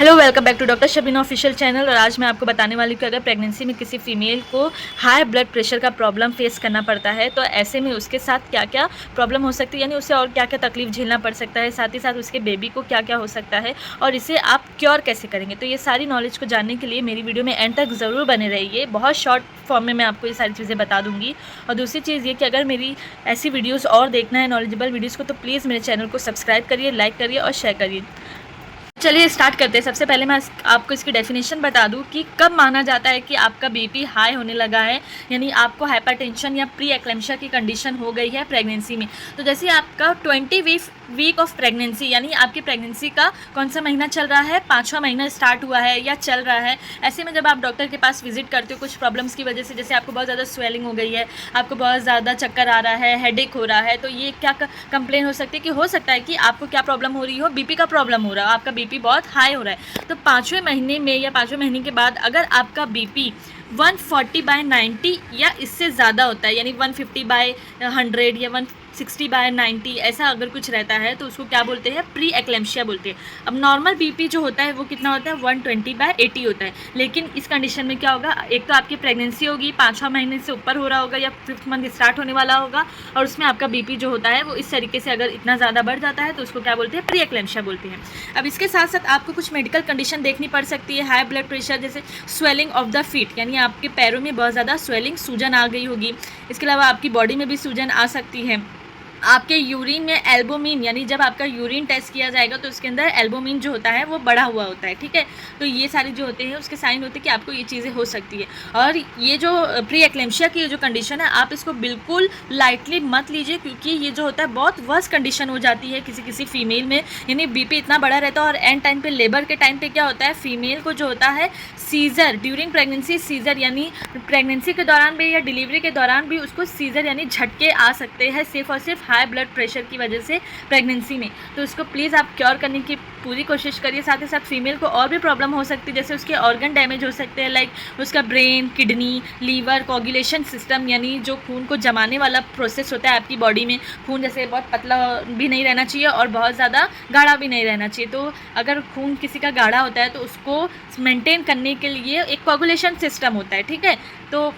Hello, welcome back to doctor Shabina official channel. और आज मैं आपको बताने वाली हूँ कि अगर प्रेगनेंसी में किसी फीमेल को हाई ब्लड प्रेशर का प्रॉब्लम फेस करना पड़ता है तो ऐसे में उसके साथ क्या क्या प्रॉब्लम हो सकती है, यानी उसे और क्या क्या तकलीफ झेलना पड़ सकता है, साथ ही साथ उसके बेबी को क्या क्या हो सकता है और इसे आप क्योर कैसे करेंगे। तो ये सारी नॉलेज को जानने के लिए मेरी वीडियो में एंड तक ज़रूर बने रहिए। बहुत शॉर्ट फॉर्म में मैं आपको ये सारी चीज़ें बता दूँगी। और दूसरी चीज़ ये कि अगर मेरी ऐसी वीडियोज़ और देखना है, नॉलेजेबल वीडियोज़ को, तो प्लीज़ मेरे चैनल को सब्सक्राइब करिए, लाइक करिए और शेयर करिए। चलिए स्टार्ट करते हैं। सबसे पहले मैं आपको इसकी डेफिनेशन बता दूं कि कब माना जाता है कि आपका बीपी हाई होने लगा है, यानी आपको हाइपरटेंशन या प्री एक्लेम्शिया की कंडीशन हो गई है प्रेगनेंसी में। तो जैसे आपका 20 वीक ऑफ प्रेगनेंसी, यानी आपकी प्रेगनेंसी का कौन सा महीना चल रहा है, 5वां महीना स्टार्ट हुआ है या चल रहा है। ऐसे में जब आप डॉक्टर के पास विजिट करते हो कुछ प्रॉब्लम्स की वजह से, जैसे आपको बहुत ज़्यादा स्वेलिंग हो गई है, आपको बहुत ज़्यादा चक्कर आ रहा है, हेडेक हो रहा है, तो ये क्या कंप्लेन हो सकती है कि हो सकता है कि आपको क्या प्रॉब्लम हो रही हो, बीपी का प्रॉब्लम हो रहा है, आपका बीपी बहुत हाई हो रहा है। तो 5वें महीने में या 5वें महीने के बाद अगर आपका बीपी 140/90 या इससे ज़्यादा होता है, यानी 150/100 या 160/90 ऐसा अगर कुछ रहता है तो उसको क्या बोलते हैं, प्री एक्लेम्शिया बोलते हैं। अब नॉर्मल बीपी जो होता है वो कितना होता है, 120/80 होता है। लेकिन इस कंडीशन में क्या होगा, एक तो आपकी प्रेगनेंसी होगी, 5वां महीने से ऊपर हो रहा होगा या 5th मंथ स्टार्ट होने वाला होगा, और उसमें आपका बीपी जो होता है वो इस तरीके से अगर इतना ज़्यादा बढ़ जाता है तो उसको क्या बोलते हैं, प्री एक्लेम्शिया बोलते हैं। अब इसके साथ साथ आपको कुछ मेडिकल कंडीशन देखनी पड़ सकती है, हाई ब्लड प्रेशर, जैसे स्वेलिंग ऑफ द फीट, यानी आपके पैरों में बहुत ज़्यादा स्वेलिंग, सूजन आ गई होगी। इसके अलावा आपकी बॉडी में भी सूजन आ सकती है। आपके यूरिन में एल्बुमिन, यानी जब आपका यूरिन टेस्ट किया जाएगा तो उसके अंदर एल्बुमिन जो होता है वो बढ़ा हुआ होता है, ठीक है। तो ये सारी जो होते हैं उसके साइन होते हैं कि आपको ये चीज़ें हो सकती है। और ये जो प्री एक्लेम्शिया की जो कंडीशन है, आप इसको बिल्कुल लाइटली मत लीजिए, क्योंकि ये जो होता है बहुत वर्स्ट कंडीशन हो जाती है किसी किसी फीमेल में, यानी बीपी इतना बड़ा रहता है। और एंड टाइम पे, लेबर के टाइम पे क्या होता है, फीमेल को जो होता है सीज़र, ड्यूरिंग प्रेगनेंसी सीज़र, यानी प्रेगनेंसी के दौरान भी या डिलीवरी के दौरान भी उसको सीज़र यानी झटके आ सकते हैं, सिर्फ और सिर्फ हाई ब्लड प्रेशर की वजह से प्रेगनेंसी में। तो उसको प्लीज़ आप क्योर करने की पूरी कोशिश करिए। साथ ही साथ फीमेल को और भी प्रॉब्लम हो सकती है, जैसे उसके ऑर्गन डैमेज हो सकते हैं, लाइक उसका brain, kidney, liver, coagulation system, यानी जो खून को जमाने वाला प्रोसेस होता है आपकी बॉडी में, खून जैसे बहुत पतला भी नहीं रहना चाहिए और बहुत ज़्यादा गाढ़ा भी नहीं रहना चाहिए। तो अगर खून किसी का गाढ़ा होता है तो उसको मेंटेन करने के लिए एक कोगुलेशन सिस्टम होता है, ठीक है। तो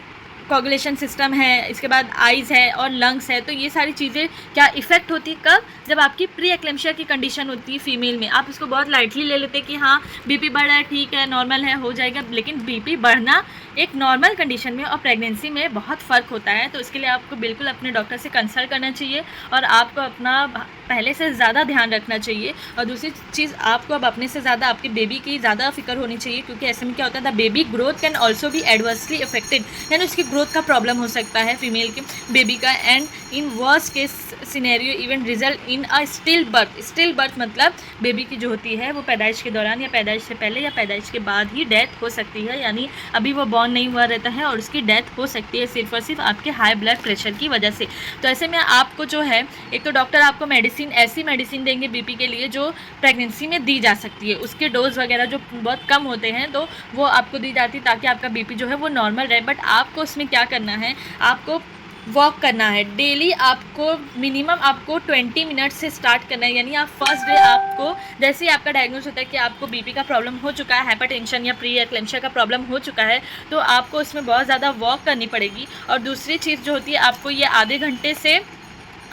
कोगुलेशन सिस्टम है, इसके बाद आइज़ है और लंग्स है। तो ये सारी चीज़ें क्या इफ़ेक्ट होती है कब, जब आपकी प्री एक्लेम्शिया की कंडीशन होती है फीमेल में। आप इसको बहुत लाइटली ले लेते हैं कि हाँ बीपी बढ़ रहा है, ठीक है, नॉर्मल है, हो जाएगा। लेकिन बीपी बढ़ना एक नॉर्मल कंडीशन में और प्रेगनेंसी में बहुत फ़र्क होता है। तो इसके लिए आपको बिल्कुल अपने डॉक्टर से कंसल्ट करना चाहिए और आपको अपना पहले से ज़्यादा ध्यान रखना चाहिए। और दूसरी चीज़, आपको अब अपने से ज़्यादा आपके बेबी की ज़्यादा फिक्र होनी चाहिए, क्योंकि ऐसे में क्या होता है, the baby growth can also be adversely affected, यानी उसकी ग्रोथ का प्रॉब्लम हो सकता है फीमेल के बेबी का। And in worst case scenario even result in a still birth. Still birth मतलब बेबी की जो होती है वो पैदाइश के दौरान या पैदाइश से पहले या पैदाइश के बाद ही डेथ हो सकती है, यानी अभी वो बॉर्न नहीं हुआ रहता है और उसकी डेथ हो सकती है सिर्फ और सिर्फ आपके हाई ब्लड प्रेशर की वजह से। तो ऐसे में आपको जो है, एक तो डॉक्टर आपको मेडिसिन, ऐसी मेडिसिन देंगे बीपी के लिए जो प्रेगनेंसी में दी जा सकती है, उसके डोज वगैरह जो बहुत कम होते हैं तो वो आपको दी जाती है ताकि आपका बीपी जो है वो नॉर्मल रहे। बट आपको उसमें क्या करना है, आपको वॉक करना है डेली। आपको मिनिमम आपको 20 मिनट से स्टार्ट करना है, यानी आप फर्स्ट डे, आपको जैसे ही आपका डायग्नोज होता है कि आपको बीपी का प्रॉब्लम हो चुका है, हाइपरटेंशन या प्री एक्लेम्शिया का प्रॉब्लम हो चुका है, तो आपको उसमें बहुत ज़्यादा वॉक करनी पड़ेगी। और दूसरी चीज़ जो होती है, आपको ये आधे घंटे से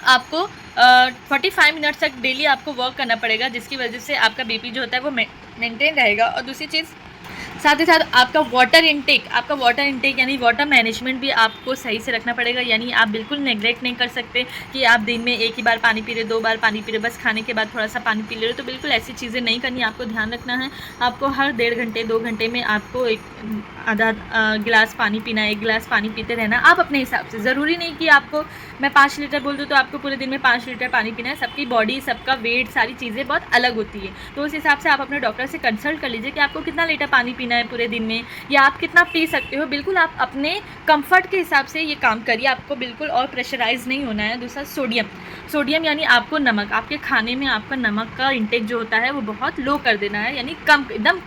आपको 45 मिनट तक डेली आपको वॉक करना पड़ेगा, जिसकी वजह से आपका बीपी जो होता है वो मेंटेन रहेगा। और दूसरी चीज़, साथ ही साथ आपका वाटर इंटेक यानी वाटर मैनेजमेंट भी आपको सही से रखना पड़ेगा। यानी आप बिल्कुल नेग्लेक्ट नहीं कर सकते कि आप दिन में एक ही बार पानी पी रहे, 2 बार पानी पी रहे, बस खाने के बाद थोड़ा सा पानी पी ले रहे, तो बिल्कुल ऐसी चीज़ें नहीं करनी। आपको ध्यान रखना है, आपको हर 1.5 घंटे 2 घंटे में आपको एक आधा गिलास पानी पीना है, 1 गिलास पानी पीते रहना आप अपने हिसाब से। ज़रूरी नहीं कि आपको मैं 5 लीटर बोल दूँ तो आपको पूरे दिन में 5 लीटर पानी पीना है। सबकी बॉडी, सबका वेट, सारी चीज़ें बहुत अलग होती है, तो उस हिसाब से आप अपने डॉक्टर से कंसल्ट कर लीजिए कि आपको कितना लीटर पानी पीना है पूरे दिन में, या आप कितना पी सकते हो। बिल्कुल आप अपने कंफर्ट के हिसाब से ये काम करिए, आपको बिल्कुल और प्रेशराइज नहीं होना है। दूसरा, सोडियम यानी आपको नमक, आपके खाने में आपका नमक का इंटेक जो होता है वो बहुत लो कर देना है, यानी कम, एकदम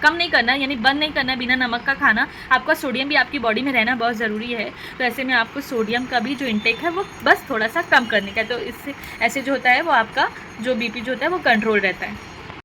कम नहीं करना, यानी बंद नहीं करना बिना नमक का खाना। आपका सोडियम भी आपकी बॉडी में रहना बहुत ज़रूरी है। तो ऐसे में आपको सोडियम का भी जो इंटेक है वो बस थोड़ा सा कम करने का, तो इससे ऐसे जो होता है वो आपका जो बीपी जो होता है वो कंट्रोल रहता है।